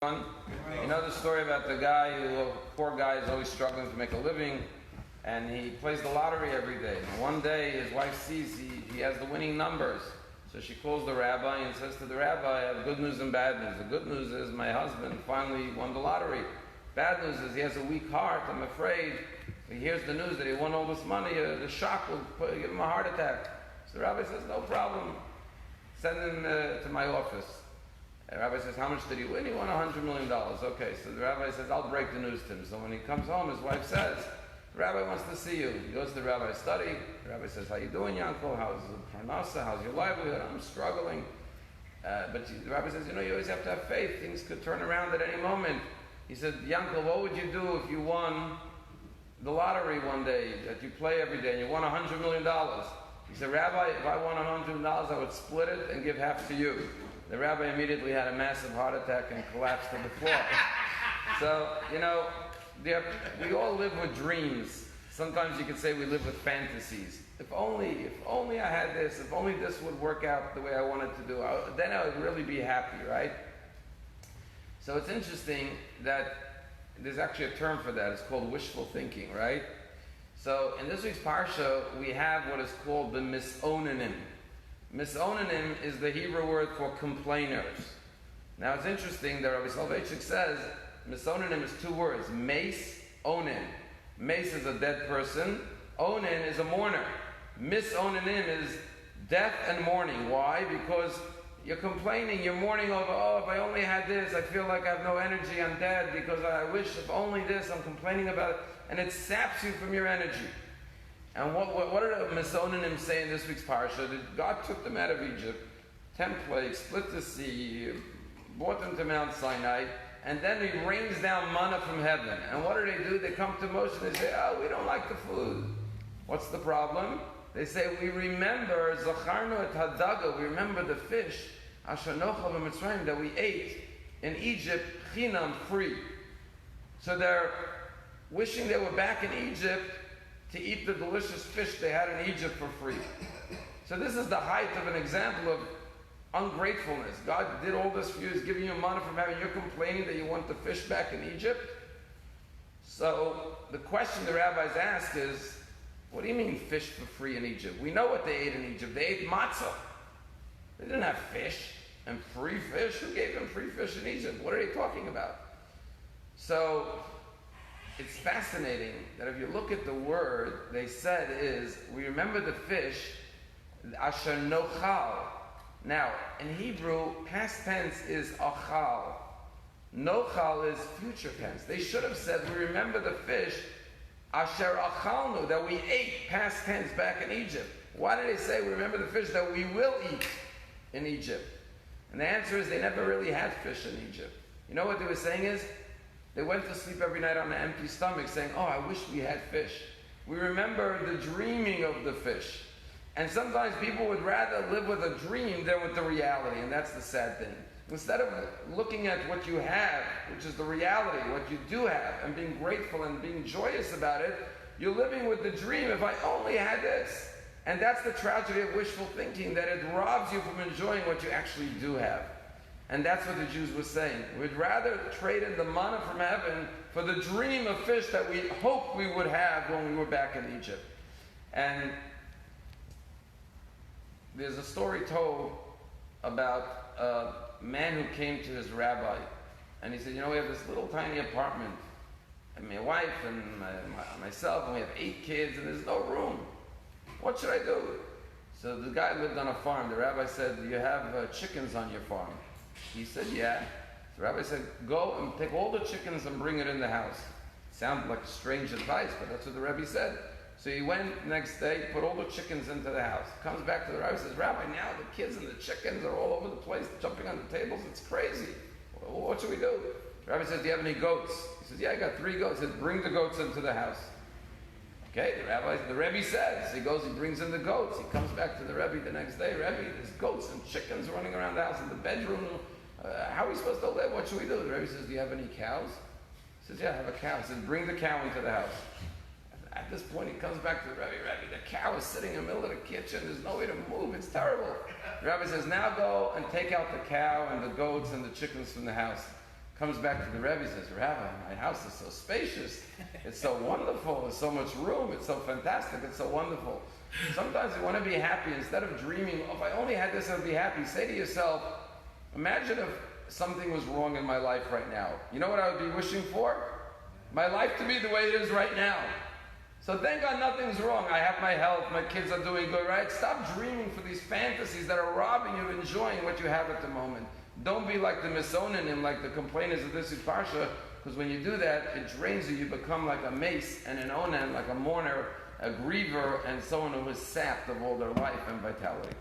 You know the story about the guy poor guy is always struggling to make a living, and he plays the lottery every day. And one day his wife sees he has the winning numbers. So she calls the rabbi and says to the rabbi, I have good news and bad news. The good news is my husband finally won the lottery. Bad news is he has a weak heart. I'm afraid he hears the news that he won all this money, the shock will give him a heart attack. So the rabbi says, no problem. Send him to my office. The rabbi says, how much did he win? He won $100 million. Okay, so the rabbi says, I'll break the news to him. So when he comes home, his wife says, the rabbi wants to see you. He goes to the rabbi's study. The rabbi says, how you doing, Yankel? How's the parnasa? How's your livelihood? I'm struggling. But the rabbi says, you always have to have faith. Things could turn around at any moment. He said, Yankel, what would you do if you won the lottery one day that you play every day and you won $100 million? He said, Rabbi, if I won $100 million, I would split it and give half to you. The rabbi immediately had a massive heart attack and collapsed to the floor. So, we all live with dreams. Sometimes you could say we live with fantasies. If only I had this, if only this would work out the way I wanted to do, then I would really be happy, right? So it's interesting that there's actually a term for that. It's called wishful thinking, right? So in this week's Parsha, we have what is called the misonanim. Misonanim is the Hebrew word for complainers. Now it's interesting that Rabbi Soloveitchik says misonanim is two words, mace, onin. Mace is a dead person, onin is a mourner. Misonanim is death and mourning. Why? Because you're complaining, you're mourning over, if I only had this, I feel like I have no energy, I'm dead, because I wish if only this, I'm complaining about it, and it saps you from your energy. And what did the misonanim say in this week's parsha? That God took them out of Egypt, 10 plagues, split the sea, brought them to Mount Sinai, and then he rains down manna from heaven. And what do? They come to Moshe and they say, we don't like the food. What's the problem? They say, we remember Zacharnu et Hadaga, we remember the fish, Asher Nochal v'Mitzrayim, that we ate in Egypt, chinam, free. So they're wishing they were back in Egypt to eat the delicious fish they had in Egypt for free. So this is the height of an example of ungratefulness. God did all this for you, He's giving you money from heaven, you're complaining that you want the fish back in Egypt? So the question the rabbis ask is, what do you mean fish for free in Egypt? We know what they ate in Egypt. They ate matzah. They didn't have fish and free fish. Who gave them free fish in Egypt? What are they talking about? So it's fascinating that if you look at the word they said is, we remember the fish, asher nochal. Now, in Hebrew, past tense is achal. Nochal is future tense. They should have said, we remember the fish, asher achalnu, that we ate, past tense, back in Egypt. Why did they say, we remember the fish that we will eat in Egypt? And the answer is, they never really had fish in Egypt. You know what they were saying is, they went to sleep every night on an empty stomach saying, I wish we had fish. We remember the dreaming of the fish. And sometimes people would rather live with a dream than with the reality, and that's the sad thing. Instead of looking at what you have, which is the reality, what you do have, and being grateful and being joyous about it, you're living with the dream, if I only had this. And that's the tragedy of wishful thinking, that it robs you from enjoying what you actually do have. And that's what the Jews were saying. We'd rather trade in the manna from heaven for the dream of fish that we hoped we would have when we were back in Egypt. And there's a story told about a man who came to his rabbi. And he said, we have this little tiny apartment. And my wife and myself, and we have 8 kids, and there's no room. What should I do? So the guy lived on a farm. The rabbi said, do you have chickens on your farm? He said, yeah. The rabbi said, go and take all the chickens and bring it in the house. Sounded like strange advice, but that's what the rabbi said. So he went the next day, put all the chickens into the house. Comes back to the rabbi and says, Rabbi, now the kids and the chickens are all over the place, jumping on the tables. It's crazy. Well, what should we do? The rabbi says, do you have any goats? He says, yeah, I got 3 goats. He says, bring the goats into the house. Okay, the Rebbe says, he goes, he brings in the goats. He comes back to the Rebbe the next day. Rebbe, there's goats and chickens running around the house in the bedroom. How are we supposed to live? What should we do? The Rebbe says, do you have any cows? He says, yeah, I have a cow. He says, bring the cow into the house. At this point, he comes back to the Rebbe. Rebbe, the cow is sitting in the middle of the kitchen. There's no way to move. It's terrible. The Rebbe says, now go and take out the cow and the goats and the chickens from the house. Comes back to the Rebbe and says, Rabbi, my house is so spacious. It's so wonderful. There's so much room. It's so fantastic. It's so wonderful. Sometimes you want to be happy. Instead of dreaming, oh, if I only had this, I'd be happy. Say to yourself, imagine if something was wrong in my life right now. You know what I would be wishing for? My life to be the way it is right now. So thank God nothing's wrong. I have my health. My kids are doing good, right? Stop dreaming for these fantasies that are robbing you of enjoying what you have at the moment. Don't be like the misonanim, like the complainers of this Parsha, because when you do that, it drains you. You become like a mace and an onan, like a mourner, a griever, and someone who is sapped of all their life and vitality.